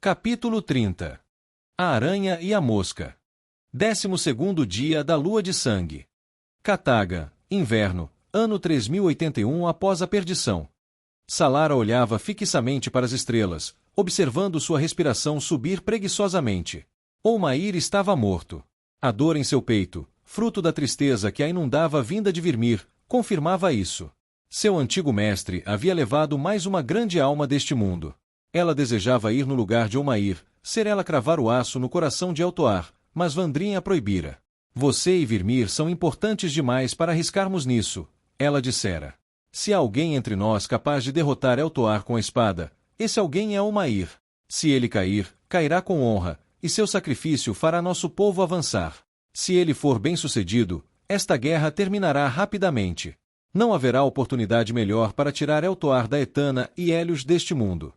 Capítulo 30. A Aranha e a Mosca. 12º dia da Lua de Sangue. Cataga, inverno, ano 3081 após a perdição. Salara olhava fixamente para as estrelas, observando sua respiração subir preguiçosamente. Olmair estava morto. A dor em seu peito, fruto da tristeza que a inundava vinda de Virmir, confirmava isso. Seu antigo mestre havia levado mais uma grande alma deste mundo. Ela desejava ir no lugar de Olmair, ser ela cravar o aço no coração de Eltoar, mas Vandrin a proibira. Você e Virmir são importantes demais para arriscarmos nisso, ela dissera. Se há alguém entre nós capaz de derrotar Eltoar com a espada, esse alguém é Olmair. Se ele cair, cairá com honra, e seu sacrifício fará nosso povo avançar. Se ele for bem-sucedido, esta guerra terminará rapidamente. Não haverá oportunidade melhor para tirar Eltoar da Etana e Hélios deste mundo.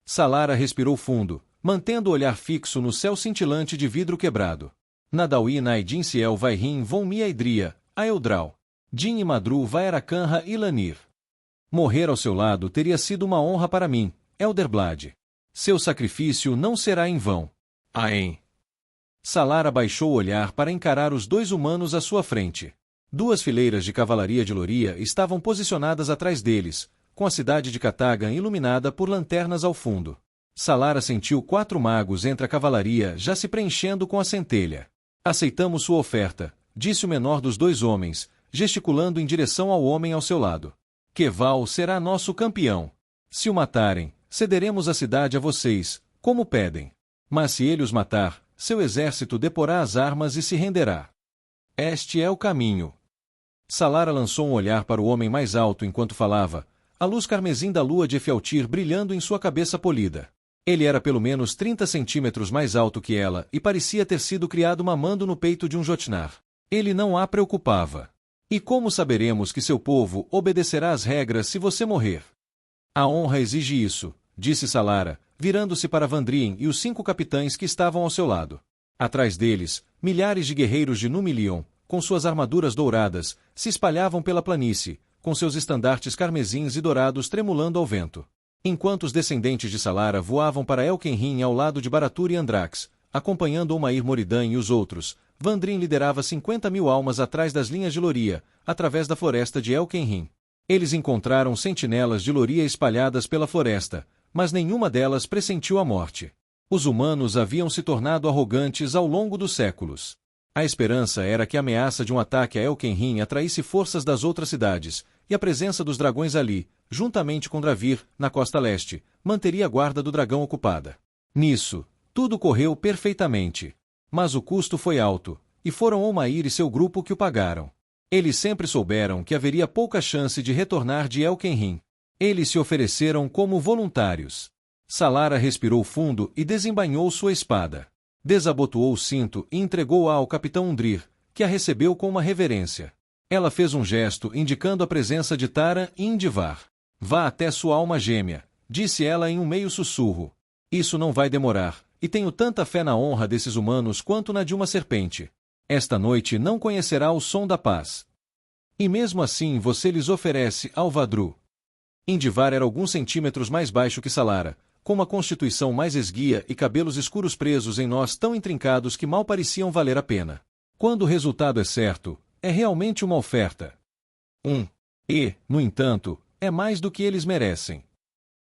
Salara respirou fundo, mantendo o olhar fixo no céu cintilante de vidro quebrado. Nadawi Naidin Ciel Vairin Von Miaidria, Aeldral. Din e Madru Vaeracanra e Lanir. Morrer ao seu lado teria sido uma honra para mim, Elderblad. Seu sacrifício não será em vão. Aen. Salara baixou o olhar para encarar os dois humanos à sua frente. Duas fileiras de cavalaria de Loria estavam posicionadas atrás deles, com a cidade de Catagan iluminada por lanternas ao fundo. Salara sentiu 4 magos entre a cavalaria já se preenchendo com a centelha. Aceitamos sua oferta, disse o menor dos dois homens, gesticulando em direção ao homem ao seu lado. Keval será nosso campeão. Se o matarem, cederemos a cidade a vocês, como pedem. Mas se ele os matar, seu exército deporá as armas e se renderá. Este é o caminho. Salara lançou um olhar para o homem mais alto enquanto falava, a luz carmesim da lua de Efialtir brilhando em sua cabeça polida. Ele era pelo menos 30 centímetros mais alto que ela e parecia ter sido criado mamando no peito de um Jotnar. Ele não a preocupava. E como saberemos que seu povo obedecerá às regras se você morrer? A honra exige isso, disse Salara, virando-se para Vandrin e os 5 capitães que estavam ao seu lado. Atrás deles, milhares de guerreiros de Númilion, com suas armaduras douradas, se espalhavam pela planície, com seus estandartes carmesins e dourados tremulando ao vento. Enquanto os descendentes de Salara voavam para Elkenrin ao lado de Baratur e Andrax, acompanhando Olmair Moridan e os outros, Vandrin liderava 50.000 almas atrás das linhas de Loria, através da floresta de Elkenrin. Eles encontraram sentinelas de Loria espalhadas pela floresta, mas nenhuma delas pressentiu a morte. Os humanos haviam se tornado arrogantes ao longo dos séculos. A esperança era que a ameaça de um ataque a Elkenrin atraísse forças das outras cidades, e a presença dos dragões ali, juntamente com Dravir, na costa leste, manteria a guarda do dragão ocupada. Nisso, tudo correu perfeitamente. Mas o custo foi alto, e foram Olmair e seu grupo que o pagaram. Eles sempre souberam que haveria pouca chance de retornar de Elkenrin. Eles se ofereceram como voluntários. Salara respirou fundo e desembainhou sua espada. Desabotoou o cinto e entregou-a ao capitão Undrir, que a recebeu com uma reverência. Ela fez um gesto indicando a presença de Tara e Indivar. Vá até sua alma gêmea, disse ela em um meio sussurro. Isso não vai demorar, e tenho tanta fé na honra desses humanos quanto na de uma serpente. Esta noite não conhecerá o som da paz. E mesmo assim você lhes oferece Alvadru. Indivar era alguns centímetros mais baixo que Salara, com uma constituição mais esguia e cabelos escuros presos em nós tão intrincados que mal pareciam valer a pena. Quando o resultado é certo, é realmente uma oferta. E, no entanto, é mais do que eles merecem.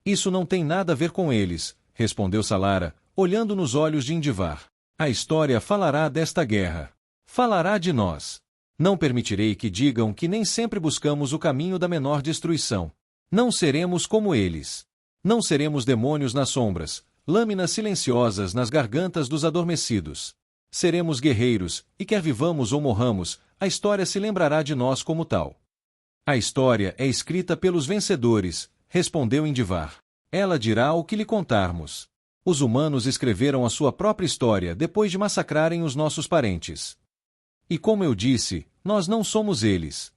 Isso não tem nada a ver com eles, respondeu Salara, olhando nos olhos de Indivar. A história falará desta guerra. Falará de nós. Não permitirei que digam que nem sempre buscamos o caminho da menor destruição. Não seremos como eles. Não seremos demônios nas sombras, lâminas silenciosas nas gargantas dos adormecidos. Seremos guerreiros, e quer vivamos ou morramos, a história se lembrará de nós como tal. A história é escrita pelos vencedores, respondeu Indivar. Ela dirá o que lhe contarmos. Os humanos escreveram a sua própria história depois de massacrarem os nossos parentes. E como eu disse, nós não somos eles.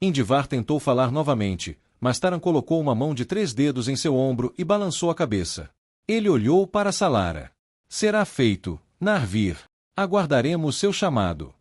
Indivar tentou falar novamente, mas Taran colocou uma mão de 3 dedos em seu ombro e balançou a cabeça. Ele olhou para Salara. Será feito, Narvir. Aguardaremos seu chamado.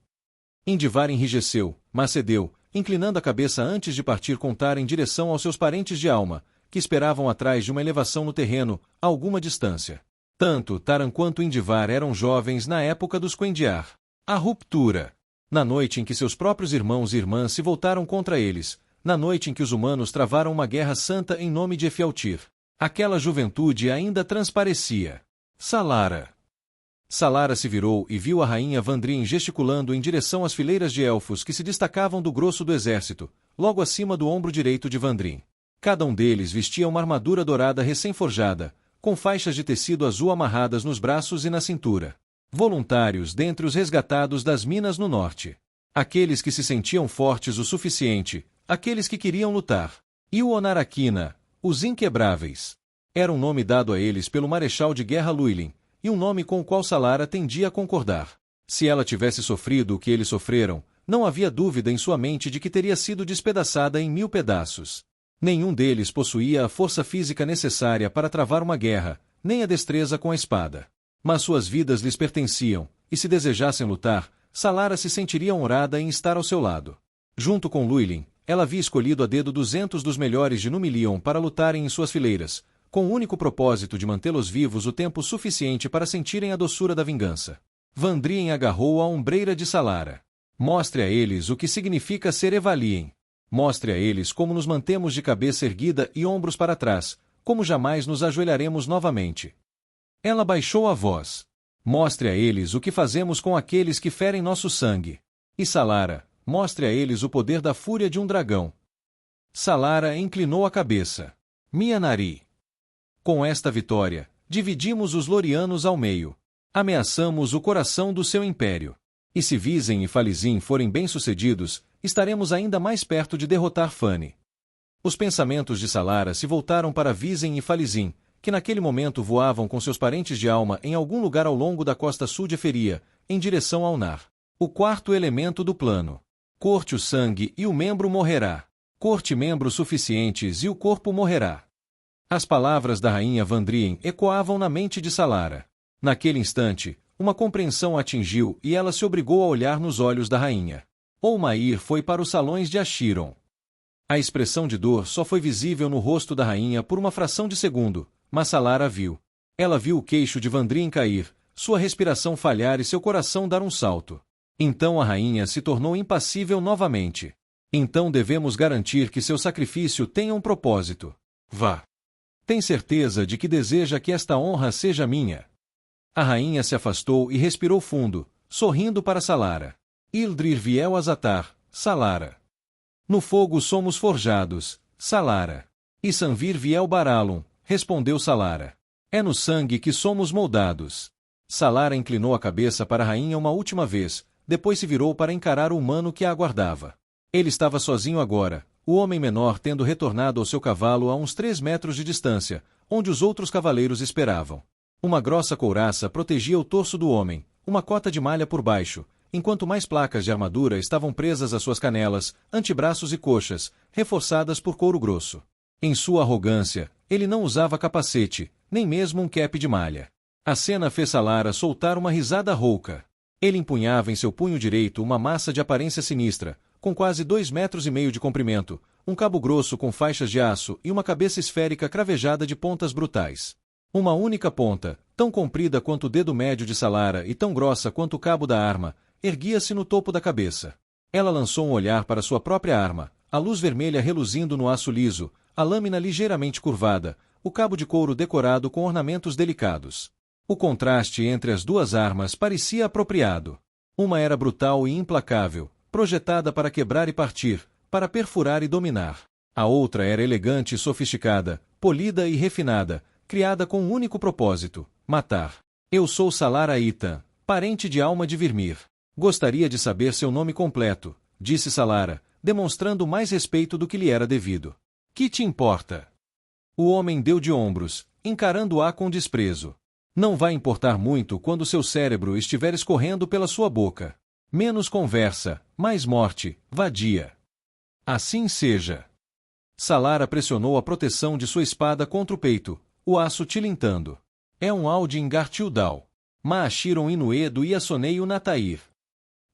Indivar enrijeceu, mas cedeu, inclinando a cabeça antes de partir com Taran em direção aos seus parentes de alma, que esperavam atrás de uma elevação no terreno, a alguma distância. Tanto Taran quanto Indivar eram jovens na época dos Quendiar. A ruptura. Na noite em que seus próprios irmãos e irmãs se voltaram contra eles, na noite em que os humanos travaram uma guerra santa em nome de Efialtir, aquela juventude ainda transparecia. Salara. Salara se virou e viu a rainha Vandrin gesticulando em direção às fileiras de elfos que se destacavam do grosso do exército, logo acima do ombro direito de Vandrin. Cada um deles vestia uma armadura dourada recém-forjada, com faixas de tecido azul amarradas nos braços e na cintura. Voluntários dentre os resgatados das minas no norte. Aqueles que se sentiam fortes o suficiente, aqueles que queriam lutar. E o Onarakina, os Inquebráveis. Era um nome dado a eles pelo marechal de guerra Luilin, e um nome com o qual Salara tendia a concordar. Se ela tivesse sofrido o que eles sofreram, não havia dúvida em sua mente de que teria sido despedaçada em 1000 pedaços. Nenhum deles possuía a força física necessária para travar uma guerra, nem a destreza com a espada. Mas suas vidas lhes pertenciam, e se desejassem lutar, Salara se sentiria honrada em estar ao seu lado. Junto com Luilin, ela havia escolhido a dedo 200 dos melhores de Númilion para lutarem em suas fileiras, com o único propósito de mantê-los vivos o tempo suficiente para sentirem a doçura da vingança. Vandrin agarrou a ombreira de Salara. Mostre a eles o que significa ser Evalien. Mostre a eles como nos mantemos de cabeça erguida e ombros para trás, como jamais nos ajoelharemos novamente. Ela baixou a voz. Mostre a eles o que fazemos com aqueles que ferem nosso sangue. E Salara, mostre a eles o poder da fúria de um dragão. Salara inclinou a cabeça. Mianari. Com esta vitória, dividimos os Lorianos ao meio. Ameaçamos o coração do seu império. E se Vizen e Falizin forem bem-sucedidos, estaremos ainda mais perto de derrotar Fani. Os pensamentos de Salara se voltaram para Vizen e Falizin, que naquele momento voavam com seus parentes de alma em algum lugar ao longo da costa sul de Eferia, em direção ao Nar. O quarto elemento do plano. Corte o sangue e o membro morrerá. Corte membros suficientes e o corpo morrerá. As palavras da rainha Vandrien ecoavam na mente de Salara. Naquele instante, uma compreensão a atingiu e ela se obrigou a olhar nos olhos da rainha. Olmair foi para os salões de Ashiron. A expressão de dor só foi visível no rosto da rainha por uma fração de segundo, mas Salara viu. Ela viu o queixo de Vandrin cair, sua respiração falhar e seu coração dar um salto. Então a rainha se tornou impassível novamente. Então devemos garantir que seu sacrifício tenha um propósito. Vá. Tem certeza de que deseja que esta honra seja minha? A rainha se afastou e respirou fundo, sorrindo para Salara. Ildrir viel Azatar, Salara. No fogo somos forjados, Salara. E Sanvir viel Baralum, respondeu Salara. É no sangue que somos moldados. Salara inclinou a cabeça para a rainha uma última vez, depois se virou para encarar o humano que a aguardava. Ele estava sozinho agora, o homem menor tendo retornado ao seu cavalo a uns 3 metros de distância, onde os outros cavaleiros esperavam. Uma grossa couraça protegia o torso do homem, uma cota de malha por baixo, enquanto mais placas de armadura estavam presas às suas canelas, antebraços e coxas, reforçadas por couro grosso. Em sua arrogância, ele não usava capacete, nem mesmo um cap de malha. A cena fez Salara soltar uma risada rouca. Ele empunhava em seu punho direito uma massa de aparência sinistra, com quase 2,5 metros de comprimento, um cabo grosso com faixas de aço e uma cabeça esférica cravejada de pontas brutais. Uma única ponta, tão comprida quanto o dedo médio de Salara e tão grossa quanto o cabo da arma, erguia-se no topo da cabeça. Ela lançou um olhar para sua própria arma, a luz vermelha reluzindo no aço liso, a lâmina ligeiramente curvada, o cabo de couro decorado com ornamentos delicados. O contraste entre as duas armas parecia apropriado. Uma era brutal e implacável, projetada para quebrar e partir, para perfurar e dominar. A outra era elegante e sofisticada, polida e refinada, criada com um único propósito: matar. Eu sou Salara Itan, parente de Alma de Virmir. Gostaria de saber seu nome completo, disse Salara, demonstrando mais respeito do que lhe era devido. Que te importa? O homem deu de ombros, encarando-a com desprezo. Não vai importar muito quando seu cérebro estiver escorrendo pela sua boca. Menos conversa, mais morte, vadia. Assim seja. Salara pressionou a proteção de sua espada contra o peito, o aço tilintando. É um Aldin Gartildal. Maashiron Inuedo e Assoneio Natair.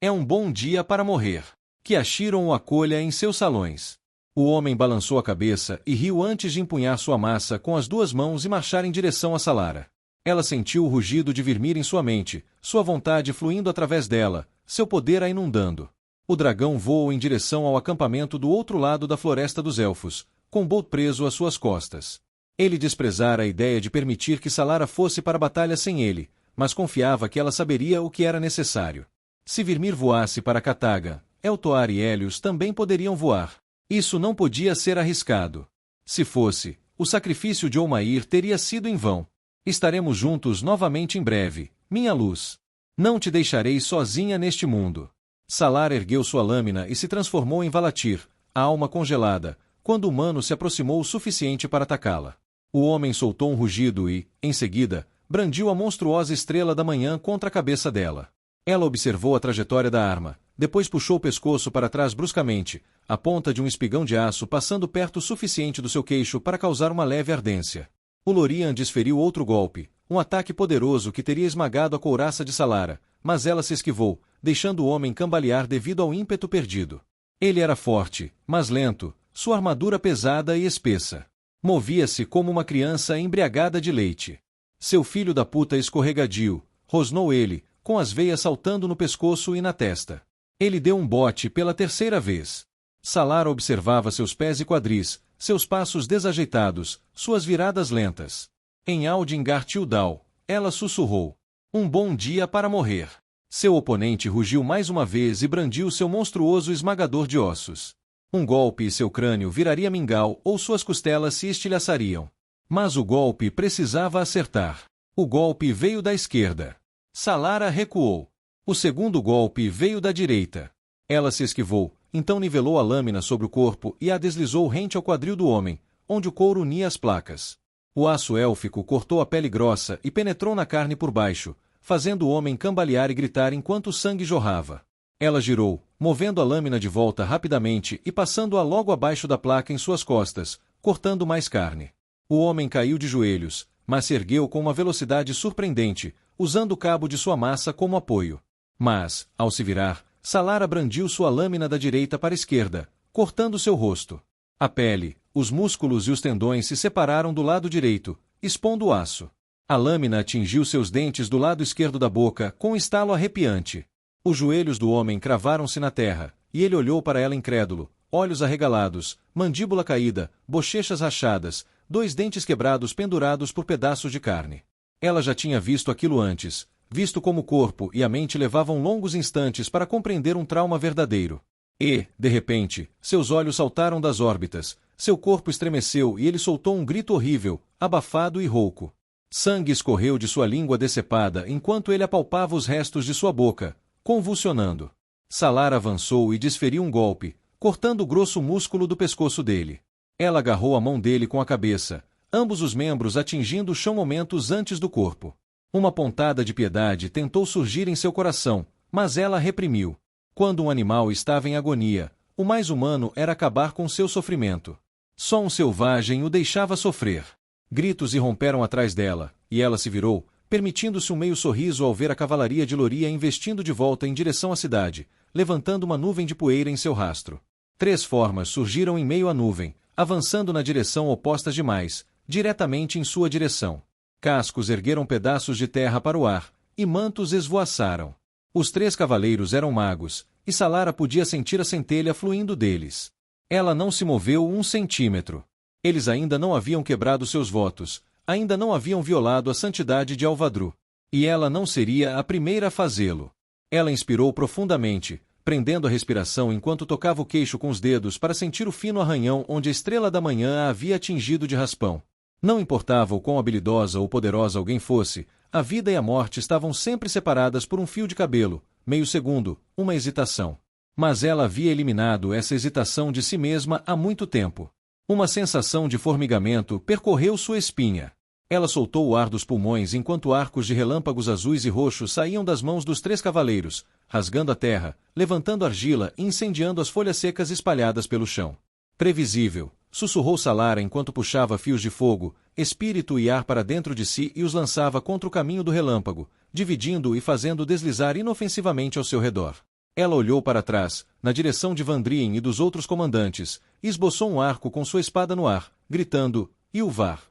É um bom dia para morrer. Que Ashiron o acolha em seus salões. O homem balançou a cabeça e riu antes de empunhar sua massa com as 2 mãos e marchar em direção a Salara. Ela sentiu o rugido de Virmir em sua mente, sua vontade fluindo através dela, seu poder a inundando. O dragão voou em direção ao acampamento do outro lado da floresta dos elfos, com Bolt preso às suas costas. Ele desprezara a ideia de permitir que Salara fosse para a batalha sem ele, mas confiava que ela saberia o que era necessário. Se Virmir voasse para Cataga, Eltoar e Hélios também poderiam voar. Isso não podia ser arriscado. Se fosse, o sacrifício de Olmair teria sido em vão. Estaremos juntos novamente em breve, minha luz. Não te deixarei sozinha neste mundo. Salara ergueu sua lâmina e se transformou em Valatir, a alma congelada, quando o humano se aproximou o suficiente para atacá-la. O homem soltou um rugido e, em seguida, brandiu a monstruosa estrela da manhã contra a cabeça dela. Ela observou a trajetória da arma, depois puxou o pescoço para trás bruscamente, a ponta de um espigão de aço passando perto o suficiente do seu queixo para causar uma leve ardência. O Lórien desferiu outro golpe, um ataque poderoso que teria esmagado a couraça de Salara, mas ela se esquivou, deixando o homem cambalear devido ao ímpeto perdido. Ele era forte, mas lento, sua armadura pesada e espessa. Movia-se como uma criança embriagada de leite. Seu filho da puta escorregadio, rosnou ele, com as veias saltando no pescoço e na testa. Ele deu um bote pela terceira vez. Salara observava seus pés e quadris, seus passos desajeitados, suas viradas lentas. Em Aldingar Tildal, ela sussurrou: "Um bom dia para morrer." Seu oponente rugiu mais uma vez e brandiu seu monstruoso esmagador de ossos. Um golpe e seu crânio viraria mingau ou suas costelas se estilhaçariam. Mas o golpe precisava acertar. O golpe veio da esquerda. Salara recuou. O segundo golpe veio da direita. Ela se esquivou, então nivelou a lâmina sobre o corpo e a deslizou rente ao quadril do homem, onde o couro unia as placas. O aço élfico cortou a pele grossa e penetrou na carne por baixo, fazendo o homem cambalear e gritar enquanto o sangue jorrava. Ela girou, movendo a lâmina de volta rapidamente e passando-a logo abaixo da placa em suas costas, cortando mais carne. O homem caiu de joelhos, mas se ergueu com uma velocidade surpreendente, usando o cabo de sua massa como apoio. Mas, ao se virar, Salara brandiu sua lâmina da direita para a esquerda, cortando seu rosto. A pele, os músculos e os tendões se separaram do lado direito, expondo o aço. A lâmina atingiu seus dentes do lado esquerdo da boca com um estalo arrepiante. Os joelhos do homem cravaram-se na terra, e ele olhou para ela incrédulo, olhos arregalados, mandíbula caída, bochechas rachadas, 2 dentes quebrados pendurados por pedaços de carne. Ela já tinha visto aquilo antes, visto como o corpo e a mente levavam longos instantes para compreender um trauma verdadeiro. E, de repente, seus olhos saltaram das órbitas, seu corpo estremeceu e ele soltou um grito horrível, abafado e rouco. Sangue escorreu de sua língua decepada enquanto ele apalpava os restos de sua boca, convulsionando. Salara avançou e desferiu um golpe, cortando o grosso músculo do pescoço dele. Ela agarrou a mão dele com a cabeça, ambos os membros atingindo o chão momentos antes do corpo. Uma pontada de piedade tentou surgir em seu coração, mas ela reprimiu. Quando um animal estava em agonia, o mais humano era acabar com seu sofrimento. Só um selvagem o deixava sofrer. Gritos irromperam atrás dela, e ela se virou, permitindo-se um meio sorriso ao ver a cavalaria de Lórien investindo de volta em direção à cidade, levantando uma nuvem de poeira em seu rastro. 3 formas surgiram em meio à nuvem, avançando na direção oposta demais, diretamente em sua direção. Cascos ergueram pedaços de terra para o ar, e mantos esvoaçaram. Os 3 cavaleiros eram magos, e Salara podia sentir a centelha fluindo deles. Ela não se moveu 1 centímetro. Eles ainda não haviam quebrado seus votos, ainda não haviam violado a santidade de Alvadru. E ela não seria a primeira a fazê-lo. Ela inspirou profundamente, prendendo a respiração enquanto tocava o queixo com os dedos para sentir o fino arranhão onde a estrela da manhã a havia atingido de raspão. Não importava o quão habilidosa ou poderosa alguém fosse, a vida e a morte estavam sempre separadas por um fio de cabelo, meio segundo, uma hesitação. Mas ela havia eliminado essa hesitação de si mesma há muito tempo. Uma sensação de formigamento percorreu sua espinha. Ela soltou o ar dos pulmões enquanto arcos de relâmpagos azuis e roxos saíam das mãos dos 3 cavaleiros, rasgando a terra, levantando argila e incendiando as folhas secas espalhadas pelo chão. Previsível, sussurrou Salara enquanto puxava fios de fogo, espírito e ar para dentro de si e os lançava contra o caminho do relâmpago, dividindo-o e fazendo deslizar inofensivamente ao seu redor. Ela olhou para trás, na direção de Vandrien e dos outros comandantes, e esboçou um arco com sua espada no ar, gritando, Ilvar!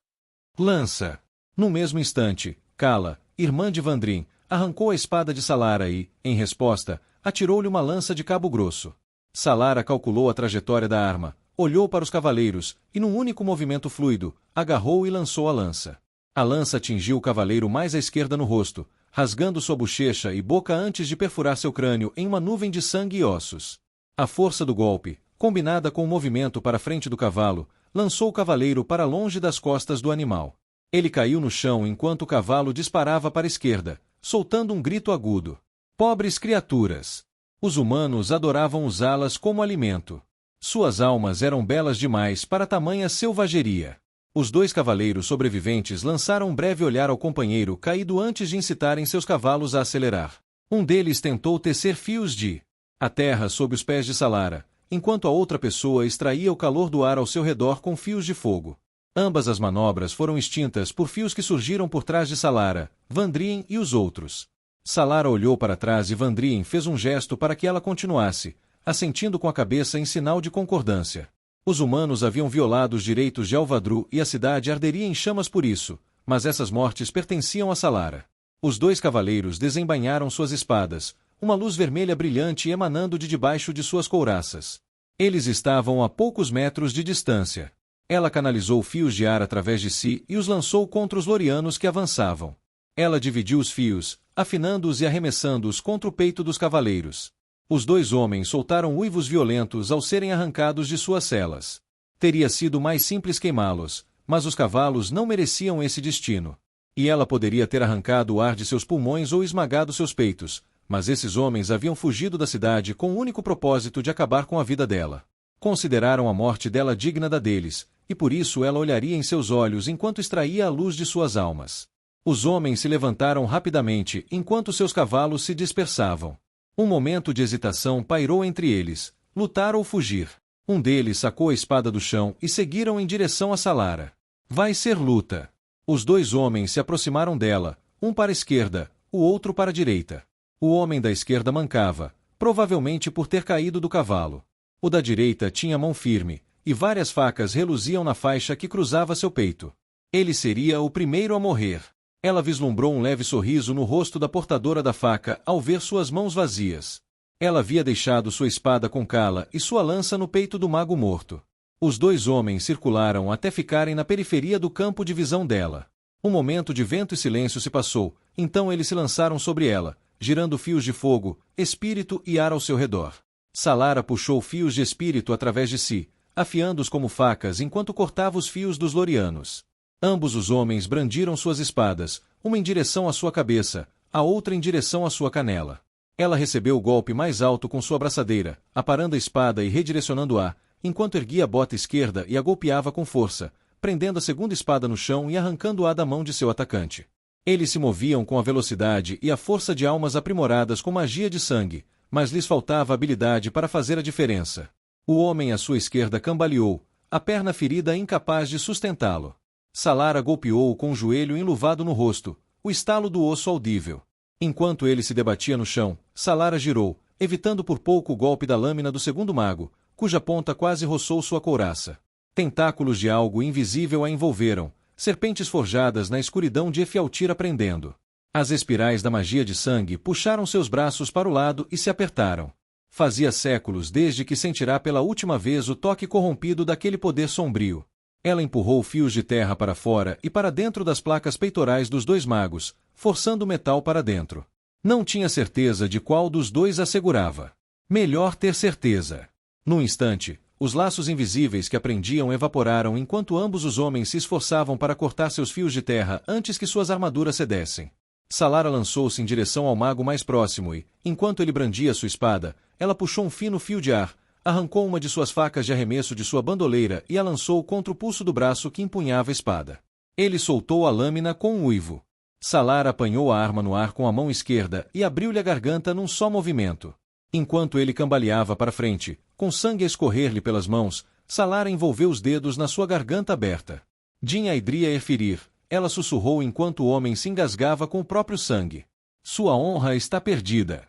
Lança! No mesmo instante, Kala, irmã de Vandrin, arrancou a espada de Salara e, em resposta, atirou-lhe uma lança de cabo grosso. Salara calculou a trajetória da arma, olhou para os cavaleiros e, num único movimento fluido, agarrou e lançou a lança. A lança atingiu o cavaleiro mais à esquerda no rosto, rasgando sua bochecha e boca antes de perfurar seu crânio em uma nuvem de sangue e ossos. A força do golpe, combinada com o movimento para a frente do cavalo, lançou o cavaleiro para longe das costas do animal. Ele caiu no chão enquanto o cavalo disparava para a esquerda, soltando um grito agudo. Pobres criaturas! Os humanos adoravam usá-las como alimento. Suas almas eram belas demais para tamanha selvageria. Os dois cavaleiros sobreviventes lançaram um breve olhar ao companheiro caído antes de incitarem seus cavalos a acelerar. Um deles tentou tecer fios de a terra sob os pés de Salara, enquanto a outra pessoa extraía o calor do ar ao seu redor com fios de fogo. Ambas as manobras foram extintas por fios que surgiram por trás de Salara, Vandrin e os outros. Salara olhou para trás e Vandrin fez um gesto para que ela continuasse, assentindo com a cabeça em sinal de concordância. Os humanos haviam violado os direitos de Alvadru e a cidade arderia em chamas por isso, mas essas mortes pertenciam a Salara. Os dois cavaleiros desembainharam suas espadas, uma luz vermelha brilhante emanando de debaixo de suas couraças. Eles estavam a poucos metros de distância. Ela canalizou fios de ar através de si e os lançou contra os lorianos que avançavam. Ela dividiu os fios, afinando-os e arremessando-os contra o peito dos cavaleiros. Os dois homens soltaram uivos violentos ao serem arrancados de suas celas. Teria sido mais simples queimá-los, mas os cavalos não mereciam esse destino. E ela poderia ter arrancado o ar de seus pulmões ou esmagado seus peitos, mas esses homens haviam fugido da cidade com o único propósito de acabar com a vida dela. Consideraram a morte dela digna da deles, e por isso ela olharia em seus olhos enquanto extraía a luz de suas almas. Os homens se levantaram rapidamente enquanto seus cavalos se dispersavam. Um momento de hesitação pairou entre eles, lutar ou fugir. Um deles sacou a espada do chão e seguiram em direção a Salara. Vai ser luta. Os dois homens se aproximaram dela, um para a esquerda, o outro para a direita. O homem da esquerda mancava, provavelmente por ter caído do cavalo. O da direita tinha mão firme, e várias facas reluziam na faixa que cruzava seu peito. Ele seria o primeiro a morrer. Ela vislumbrou um leve sorriso no rosto da portadora da faca ao ver suas mãos vazias. Ela havia deixado sua espada com Kala e sua lança no peito do mago morto. Os dois homens circularam até ficarem na periferia do campo de visão dela. Um momento de vento e silêncio se passou, então eles se lançaram sobre ela, girando fios de fogo, espírito e ar ao seu redor. Salara puxou fios de espírito através de si, afiando-os como facas enquanto cortava os fios dos lorianos. Ambos os homens brandiram suas espadas, uma em direção à sua cabeça, a outra em direção à sua canela. Ela recebeu o golpe mais alto com sua braçadeira, aparando a espada e redirecionando-a, enquanto erguia a bota esquerda e a golpeava com força, prendendo a segunda espada no chão e arrancando-a da mão de seu atacante. Eles se moviam com a velocidade e a força de almas aprimoradas com magia de sangue, mas lhes faltava habilidade para fazer a diferença. O homem à sua esquerda cambaleou, a perna ferida incapaz de sustentá-lo. Salara golpeou-o com o joelho enluvado no rosto, o estalo do osso audível. Enquanto ele se debatia no chão, Salara girou, evitando por pouco o golpe da lâmina do segundo mago, cuja ponta quase roçou sua couraça. Tentáculos de algo invisível a envolveram, serpentes forjadas na escuridão de Efialtira prendendo. As espirais da magia de sangue puxaram seus braços para o lado e se apertaram. Fazia séculos desde que sentirá pela última vez o toque corrompido daquele poder sombrio. Ela empurrou fios de terra para fora e para dentro das placas peitorais dos dois magos, forçando o metal para dentro. Não tinha certeza de qual dos dois a segurava. Melhor ter certeza. Num instante, os laços invisíveis que a prendiam evaporaram enquanto ambos os homens se esforçavam para cortar seus fios de terra antes que suas armaduras cedessem. Salara lançou-se em direção ao mago mais próximo e, enquanto ele brandia sua espada, ela puxou um fino fio de ar, arrancou uma de suas facas de arremesso de sua bandoleira e a lançou contra o pulso do braço que empunhava a espada. Ele soltou a lâmina com um uivo. Salara apanhou a arma no ar com a mão esquerda e abriu-lhe a garganta num só movimento. Enquanto ele cambaleava para frente, com sangue a escorrer-lhe pelas mãos, Salara envolveu os dedos na sua garganta aberta. Din Aedria Efirir, ela sussurrou enquanto o homem se engasgava com o próprio sangue. Sua honra está perdida.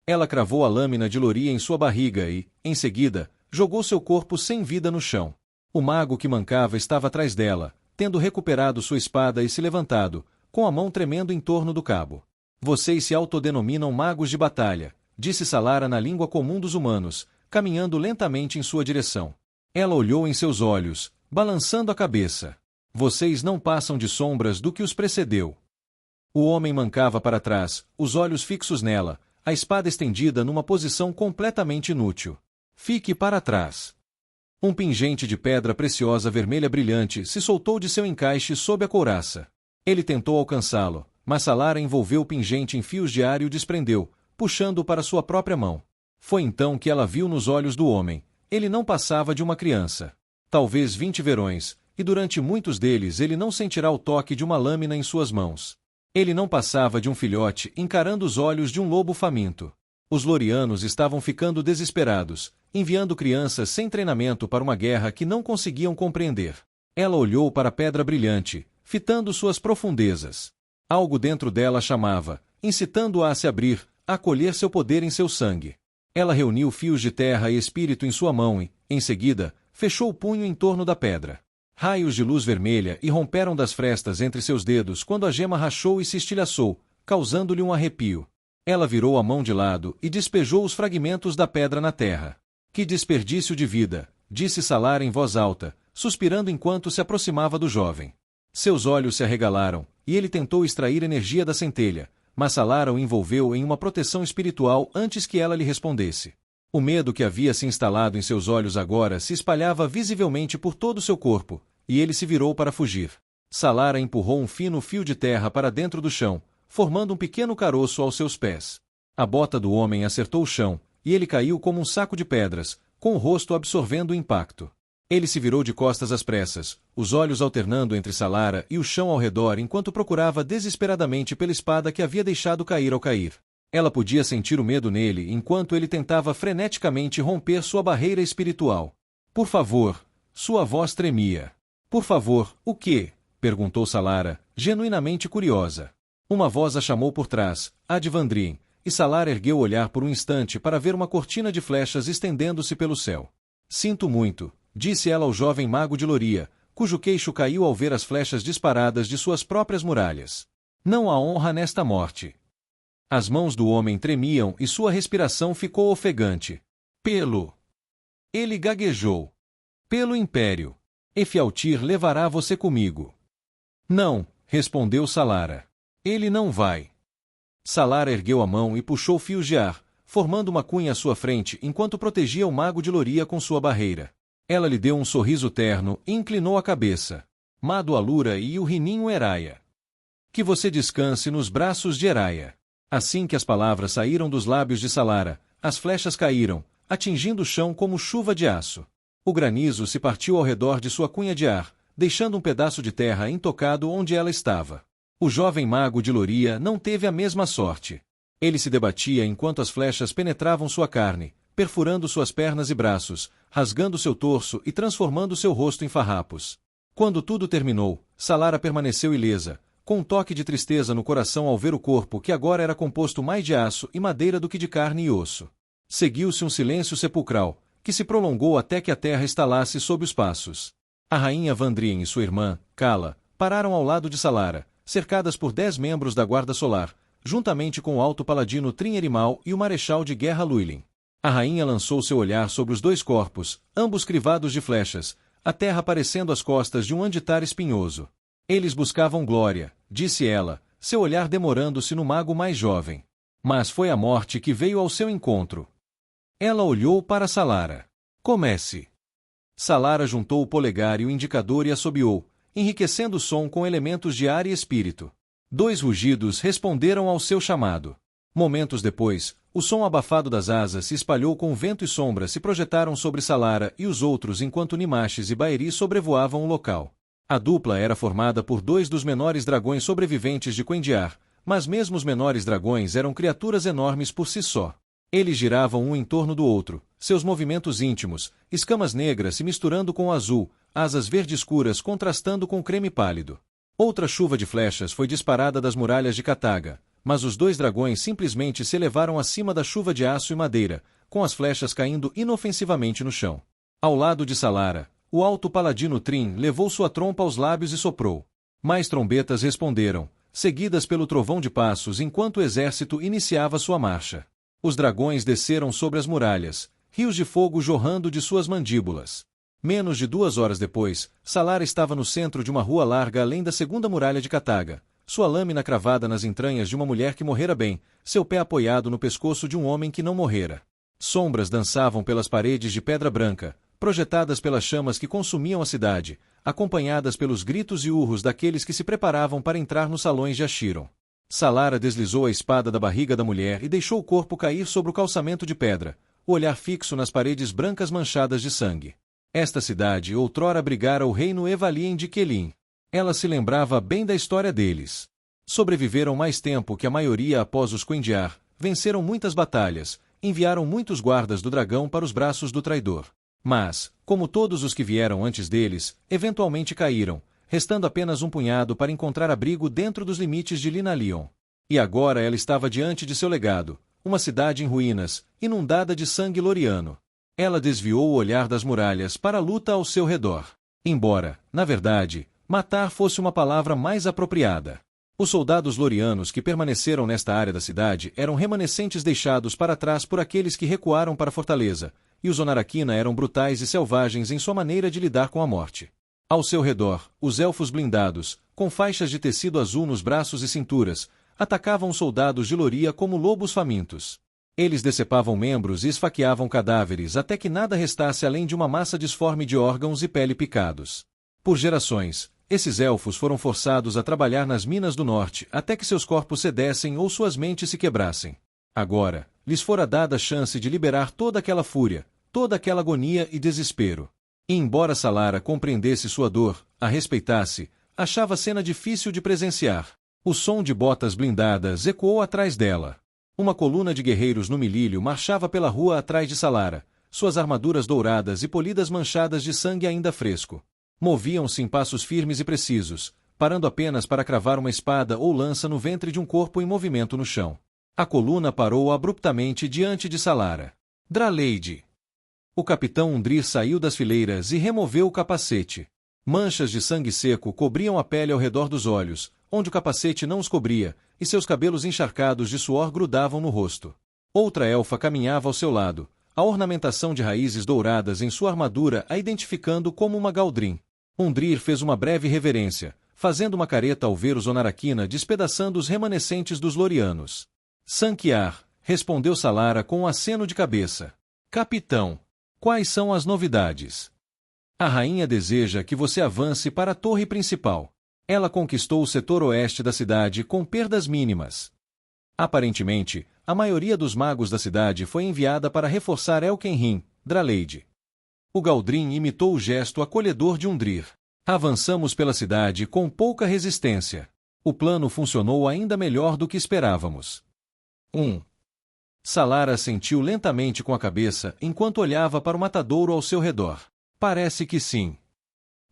Ela cravou a lâmina de Loria em sua barriga e, em seguida, jogou seu corpo sem vida no chão. O mago que mancava estava atrás dela, tendo recuperado sua espada e se levantado, com a mão tremendo em torno do cabo. Vocês se autodenominam magos de batalha, disse Salara na língua comum dos humanos, caminhando lentamente em sua direção. Ela olhou em seus olhos, balançando a cabeça. Vocês não passam de sombras do que os precedeu. O homem mancava para trás, os olhos fixos nela, a espada estendida numa posição completamente inútil. Fique para trás. Um pingente de pedra preciosa vermelha brilhante se soltou de seu encaixe sob a couraça. Ele tentou alcançá-lo, mas Salara envolveu o pingente em fios de ar e o desprendeu, puxando-o para sua própria mão. Foi então que ela viu nos olhos do homem. Ele não passava de uma criança. Talvez 20 verões, e durante muitos deles ele não sentirá o toque de uma lâmina em suas mãos. Ele não passava de um filhote encarando os olhos de um lobo faminto. Os lorianos estavam ficando desesperados, enviando crianças sem treinamento para uma guerra que não conseguiam compreender. Ela olhou para a pedra brilhante, fitando suas profundezas. Algo dentro dela chamava, incitando-a a se abrir, a acolher seu poder em seu sangue. Ela reuniu fios de terra e espírito em sua mão e, em seguida, fechou o punho em torno da pedra. Raios de luz vermelha irromperam das frestas entre seus dedos quando a gema rachou e se estilhaçou, causando-lhe um arrepio. Ela virou a mão de lado e despejou os fragmentos da pedra na terra. Que desperdício de vida, disse Salara em voz alta, suspirando enquanto se aproximava do jovem. Seus olhos se arregalaram, e ele tentou extrair energia da centelha, mas Salara o envolveu em uma proteção espiritual antes que ela lhe respondesse. O medo que havia se instalado em seus olhos agora se espalhava visivelmente por todo o seu corpo, e ele se virou para fugir. Salara empurrou um fino fio de terra para dentro do chão, formando um pequeno caroço aos seus pés. A bota do homem acertou o chão, e ele caiu como um saco de pedras, com o rosto absorvendo o impacto. Ele se virou de costas às pressas, os olhos alternando entre Salara e o chão ao redor enquanto procurava desesperadamente pela espada que havia deixado cair ao cair. Ela podia sentir o medo nele enquanto ele tentava freneticamente romper sua barreira espiritual. Por favor, sua voz tremia. Por favor, o quê? Perguntou Salara, genuinamente curiosa. Uma voz a chamou por trás, a de Vandrien, e Salara ergueu o olhar por um instante para ver uma cortina de flechas estendendo-se pelo céu. Sinto muito, disse ela ao jovem mago de Loria, cujo queixo caiu ao ver as flechas disparadas de suas próprias muralhas. Não há honra nesta morte. As mãos do homem tremiam e sua respiração ficou ofegante. Pelo. Ele gaguejou. Pelo Império. Efialtir levará você comigo. Não, respondeu Salara. Ele não vai. Salara ergueu a mão e puxou fios de ar, formando uma cunha à sua frente enquanto protegia o mago de Loria com sua barreira. Ela lhe deu um sorriso terno e inclinou a cabeça. Mado Alura e o Rininho Eraia. Que você descanse nos braços de Eraia. Assim que as palavras saíram dos lábios de Salara, as flechas caíram, atingindo o chão como chuva de aço. O granizo se partiu ao redor de sua cunha de ar, deixando um pedaço de terra intocado onde ela estava. O jovem mago de Loria não teve a mesma sorte. Ele se debatia enquanto as flechas penetravam sua carne, perfurando suas pernas e braços, rasgando seu torso e transformando seu rosto em farrapos. Quando tudo terminou, Salara permaneceu ilesa, com um toque de tristeza no coração ao ver o corpo que agora era composto mais de aço e madeira do que de carne e osso. Seguiu-se um silêncio sepulcral, que se prolongou até que a terra estalasse sob os passos. A rainha Vandrien e sua irmã, Kala, pararam ao lado de Salara, cercadas por 10 membros da Guarda Solar, juntamente com o alto paladino Trin Erimal e o marechal de guerra Luilin. A rainha lançou seu olhar sobre os 2 corpos, ambos crivados de flechas, a terra parecendo as costas de um anditar espinhoso. Eles buscavam glória, disse ela, seu olhar demorando-se no mago mais jovem. Mas foi a morte que veio ao seu encontro. Ela olhou para Salara. Comece. Salara juntou o polegar e o indicador e assobiou, enriquecendo o som com elementos de ar e espírito. 2 rugidos responderam ao seu chamado. Momentos depois, o som abafado das asas se espalhou com vento e sombra se projetaram sobre Salara e os outros enquanto Nimaches e Baeri sobrevoavam o local. A dupla era formada por 2 dos menores dragões sobreviventes de Quendiar, mas mesmo os menores dragões eram criaturas enormes por si só. Eles giravam um em torno do outro, seus movimentos íntimos, escamas negras se misturando com o azul, asas verde escuras contrastando com o creme pálido. Outra chuva de flechas foi disparada das muralhas de Kataga, mas os 2 dragões simplesmente se elevaram acima da chuva de aço e madeira, com as flechas caindo inofensivamente no chão. Ao lado de Salara, o alto paladino Trin levou sua trompa aos lábios e soprou. Mais trombetas responderam, seguidas pelo trovão de passos enquanto o exército iniciava sua marcha. Os dragões desceram sobre as muralhas, rios de fogo jorrando de suas mandíbulas. Menos de 2 horas depois, Salara estava no centro de uma rua larga além da segunda muralha de Cataga, sua lâmina cravada nas entranhas de uma mulher que morrera bem, seu pé apoiado no pescoço de um homem que não morrera. Sombras dançavam pelas paredes de pedra branca, projetadas pelas chamas que consumiam a cidade, acompanhadas pelos gritos e urros daqueles que se preparavam para entrar nos salões de Achiron. Salara deslizou a espada da barriga da mulher e deixou o corpo cair sobre o calçamento de pedra, o olhar fixo nas paredes brancas manchadas de sangue. Esta cidade outrora abrigara o reino Evalien de Quelim. Ela se lembrava bem da história deles. Sobreviveram mais tempo que a maioria após os Quendiar, venceram muitas batalhas, enviaram muitos guardas do dragão para os braços do traidor. Mas, como todos os que vieram antes deles, eventualmente caíram, restando apenas um punhado para encontrar abrigo dentro dos limites de Linalion. E agora ela estava diante de seu legado, uma cidade em ruínas, inundada de sangue loriano. Ela desviou o olhar das muralhas para a luta ao seu redor. Embora, na verdade, matar fosse uma palavra mais apropriada. Os soldados lorianos que permaneceram nesta área da cidade eram remanescentes deixados para trás por aqueles que recuaram para a fortaleza, e os Onarakina eram brutais e selvagens em sua maneira de lidar com a morte. Ao seu redor, os elfos blindados, com faixas de tecido azul nos braços e cinturas, atacavam os soldados de Loria como lobos famintos. Eles decepavam membros e esfaqueavam cadáveres até que nada restasse além de uma massa disforme de órgãos e pele picados. Por gerações, esses elfos foram forçados a trabalhar nas minas do norte até que seus corpos cedessem ou suas mentes se quebrassem. Agora, lhes fora dada a chance de liberar toda aquela fúria, toda aquela agonia e desespero. E embora Salara compreendesse sua dor, a respeitasse, achava a cena difícil de presenciar. O som de botas blindadas ecoou atrás dela. Uma coluna de guerreiros no milírio marchava pela rua atrás de Salara, suas armaduras douradas e polidas manchadas de sangue ainda fresco. Moviam-se em passos firmes e precisos, parando apenas para cravar uma espada ou lança no ventre de um corpo em movimento no chão. A coluna parou abruptamente diante de Salara. Draleide. O capitão Undrir saiu das fileiras e removeu o capacete. Manchas de sangue seco cobriam a pele ao redor dos olhos, onde o capacete não os cobria, e seus cabelos encharcados de suor grudavam no rosto. Outra elfa caminhava ao seu lado, a ornamentação de raízes douradas em sua armadura a identificando como uma Galdrim. Undrir fez uma breve reverência, fazendo uma careta ao ver os Onarakina despedaçando os remanescentes dos Lorianos. Sankiar, respondeu Salara com um aceno de cabeça. Capitão, quais são as novidades? A rainha deseja que você avance para a torre principal. Ela conquistou o setor oeste da cidade com perdas mínimas. Aparentemente, a maioria dos magos da cidade foi enviada para reforçar Elkenrim, Draleide. O Galdrim imitou o gesto acolhedor de Undrir. Avançamos pela cidade com pouca resistência. O plano funcionou ainda melhor do que esperávamos. 1. Salara assentiu lentamente com a cabeça enquanto olhava para o matadouro ao seu redor. Parece que sim.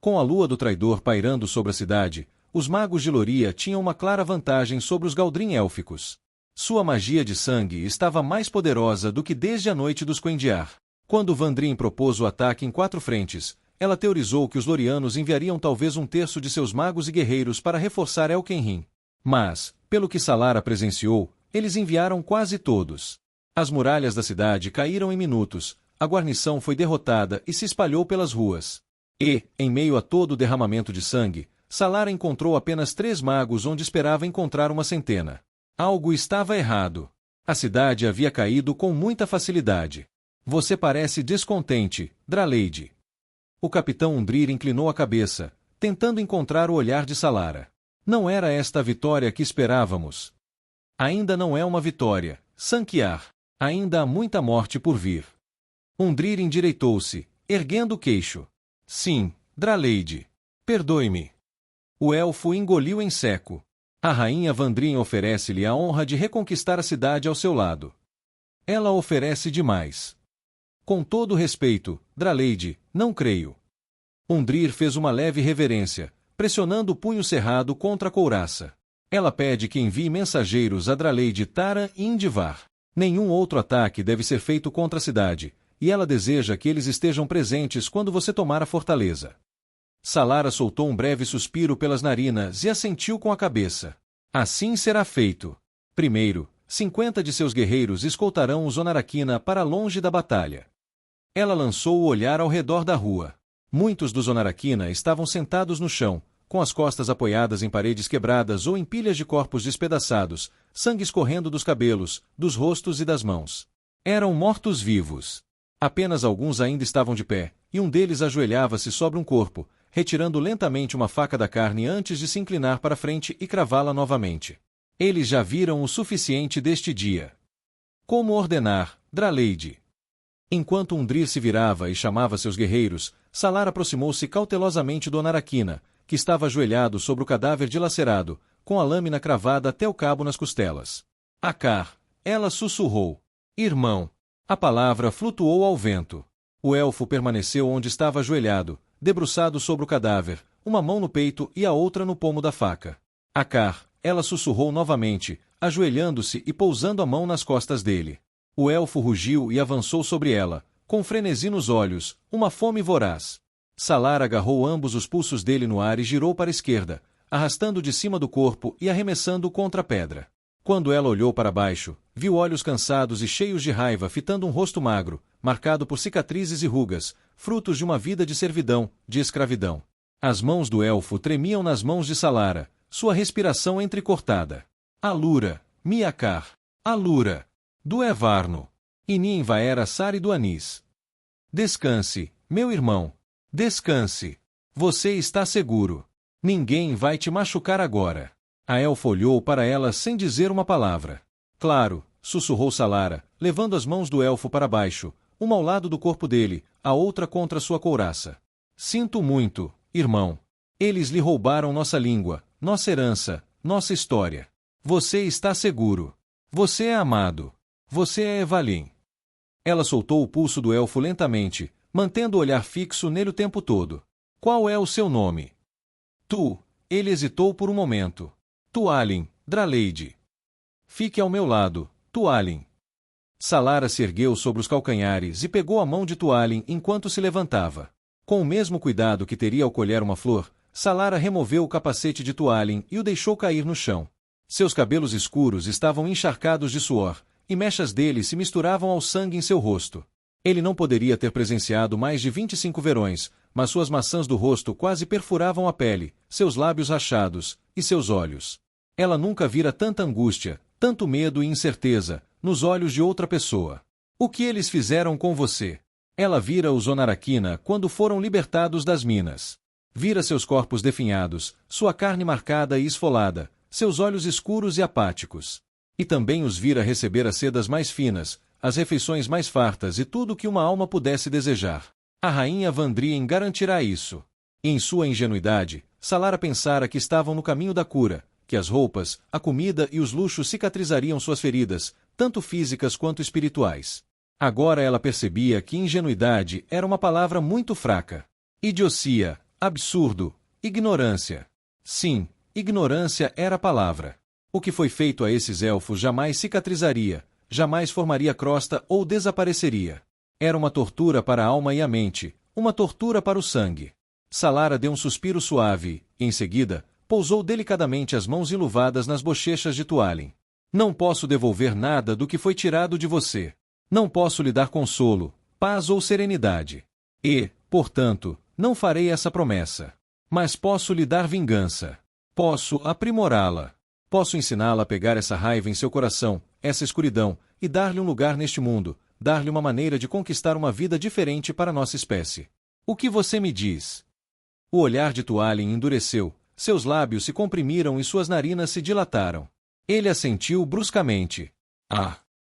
Com a lua do traidor pairando sobre a cidade, os magos de Loria tinham uma clara vantagem sobre os Galdrim élficos. Sua magia de sangue estava mais poderosa do que desde a noite dos Quendiar. Quando Vandrin propôs o ataque em 4 frentes, ela teorizou que os Lorianos enviariam talvez 1/3 de seus magos e guerreiros para reforçar Elkenrim. Mas, pelo que Salara presenciou, eles enviaram quase todos. As muralhas da cidade caíram em minutos, a guarnição foi derrotada e se espalhou pelas ruas. E, em meio a todo o derramamento de sangue, Salara encontrou apenas 3 magos onde esperava encontrar uma centena. Algo estava errado. A cidade havia caído com muita facilidade. Você parece descontente, Draleide. O capitão Undrir inclinou a cabeça, tentando encontrar o olhar de Salara. Não era esta a vitória que esperávamos. Ainda não é uma vitória, Sankiar. Ainda há muita morte por vir. Undrir endireitou-se, erguendo o queixo. Sim, Draleide. Perdoe-me. O elfo engoliu em seco. A rainha Vandrin oferece-lhe a honra de reconquistar a cidade ao seu lado. Ela oferece demais. Com todo respeito, Draleide, não creio. Undrir fez uma leve reverência, pressionando o punho cerrado contra a couraça. Ela pede que envie mensageiros a Draleide Tara e Indivar. Nenhum outro ataque deve ser feito contra a cidade, e ela deseja que eles estejam presentes quando você tomar a fortaleza. Salara soltou um breve suspiro pelas narinas e assentiu com a cabeça. Assim será feito. Primeiro, 50 de seus guerreiros escoltarão os Onarakina para longe da batalha. Ela lançou o olhar ao redor da rua. Muitos dos Onarakina estavam sentados no chão, com as costas apoiadas em paredes quebradas ou em pilhas de corpos despedaçados, sangue escorrendo dos cabelos, dos rostos e das mãos. Eram mortos-vivos. Apenas alguns ainda estavam de pé, e um deles ajoelhava-se sobre um corpo, retirando lentamente uma faca da carne antes de se inclinar para frente e cravá-la novamente. Eles já viram o suficiente deste dia. Como ordenar, Draleide? Enquanto Undrir se virava e chamava seus guerreiros, Salar aproximou-se cautelosamente do Onarakina, que estava ajoelhado sobre o cadáver dilacerado, com a lâmina cravada até o cabo nas costelas. Akar, ela sussurrou. Irmão. A palavra flutuou ao vento. O elfo permaneceu onde estava ajoelhado, debruçado sobre o cadáver, uma mão no peito e a outra no pomo da faca. Akar, ela sussurrou novamente, ajoelhando-se e pousando a mão nas costas dele. O elfo rugiu e avançou sobre ela, com frenesi nos olhos, uma fome voraz. Salar agarrou ambos os pulsos dele no ar e girou para a esquerda, arrastando de cima do corpo e arremessando contra a pedra. Quando ela olhou para baixo, viu olhos cansados e cheios de raiva fitando um rosto magro, marcado por cicatrizes e rugas, frutos de uma vida de servidão, de escravidão. As mãos do elfo tremiam nas mãos de Salara, sua respiração entrecortada. Alura, Miakar. Alura. Do Evarno. Ininvaera Sari do Anis. Descanse, meu irmão. Descanse. Você está seguro. Ninguém vai te machucar agora. A elfa olhou para ela sem dizer uma palavra. Claro, sussurrou Salara, levando as mãos do elfo para baixo, uma ao lado do corpo dele, a outra contra sua couraça. Sinto muito, irmão. Eles lhe roubaram nossa língua, nossa herança, nossa história. Você está seguro. Você é amado. Você é Evalin. Ela soltou o pulso do elfo lentamente, mantendo o olhar fixo nele o tempo todo. Qual é o seu nome? Tu. Ele hesitou por um momento. Tualin, Draleide. Fique ao meu lado, Tualin. Salara se ergueu sobre os calcanhares e pegou a mão de Tualin enquanto se levantava. Com o mesmo cuidado que teria ao colher uma flor, Salara removeu o capacete de Tualin e o deixou cair no chão. Seus cabelos escuros estavam encharcados de suor, e mechas dele se misturavam ao sangue em seu rosto. Ele não poderia ter presenciado mais de 25 verões, mas suas maçãs do rosto quase perfuravam a pele, seus lábios rachados, e seus olhos. Ela nunca vira tanta angústia, tanto medo e incerteza, nos olhos de outra pessoa. O que eles fizeram com você? Ela vira os Onarakina quando foram libertados das minas. Vira seus corpos definhados, sua carne marcada e esfolada, seus olhos escuros e apáticos. E também os vira receber as sedas mais finas, as refeições mais fartas e tudo o que uma alma pudesse desejar. A rainha Vandrien garantirá isso. E em sua ingenuidade, Salara pensara que estavam no caminho da cura, que as roupas, a comida e os luxos cicatrizariam suas feridas, tanto físicas quanto espirituais. Agora ela percebia que ingenuidade era uma palavra muito fraca. Idiocia, absurdo, ignorância. Sim, ignorância era a palavra. O que foi feito a esses elfos jamais cicatrizaria, jamais formaria crosta ou desapareceria. Era uma tortura para a alma e a mente, uma tortura para o sangue. Salara deu um suspiro suave, e em seguida, pousou delicadamente as mãos enluvadas nas bochechas de Tualin. Não posso devolver nada do que foi tirado de você. Não posso lhe dar consolo, paz ou serenidade. E, portanto, não farei essa promessa. Mas posso lhe dar vingança. Posso aprimorá-la. Posso ensiná-la a pegar essa raiva em seu coração, essa escuridão, e dar-lhe um lugar neste mundo, dar-lhe uma maneira de conquistar uma vida diferente para nossa espécie. O que você me diz? O olhar de Tualin endureceu, seus lábios se comprimiram e suas narinas se dilataram. Ele assentiu bruscamente.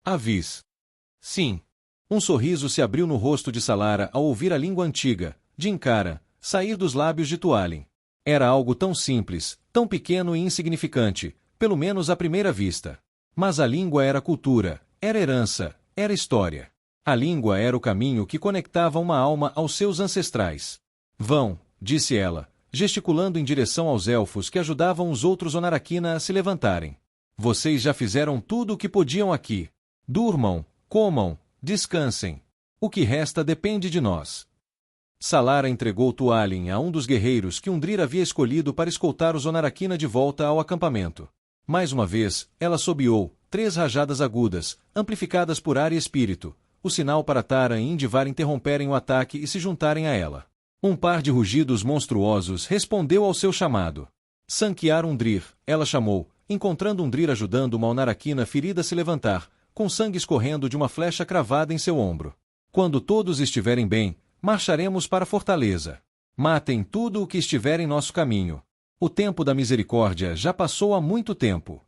Avis. Sim. Um sorriso se abriu no rosto de Salara ao ouvir a língua antiga, de Inkara, sair dos lábios de Tualin. Era algo tão simples, tão pequeno e insignificante, pelo menos à primeira vista. Mas a língua era cultura, era herança, era história. A língua era o caminho que conectava uma alma aos seus ancestrais. Vão, disse ela, gesticulando em direção aos elfos que ajudavam os outros Onarakina a se levantarem. Vocês já fizeram tudo o que podiam aqui. Durmam, comam, descansem. O que resta depende de nós. Salara entregou Tualin a um dos guerreiros que Undrir havia escolhido para escoltar os Onarakina de volta ao acampamento. Mais uma vez, ela assobiou, 3 rajadas agudas, amplificadas por ar e espírito, o sinal para Tara e Indivar interromperem o ataque e se juntarem a ela. Um par de rugidos monstruosos respondeu ao seu chamado. Sankiar Undrir, ela chamou, encontrando Undrir ajudando uma Onaraquina ferida a se levantar, com sangue escorrendo de uma flecha cravada em seu ombro. Quando todos estiverem bem, marcharemos para a fortaleza. Matem tudo o que estiver em nosso caminho. O tempo da misericórdia já passou há muito tempo.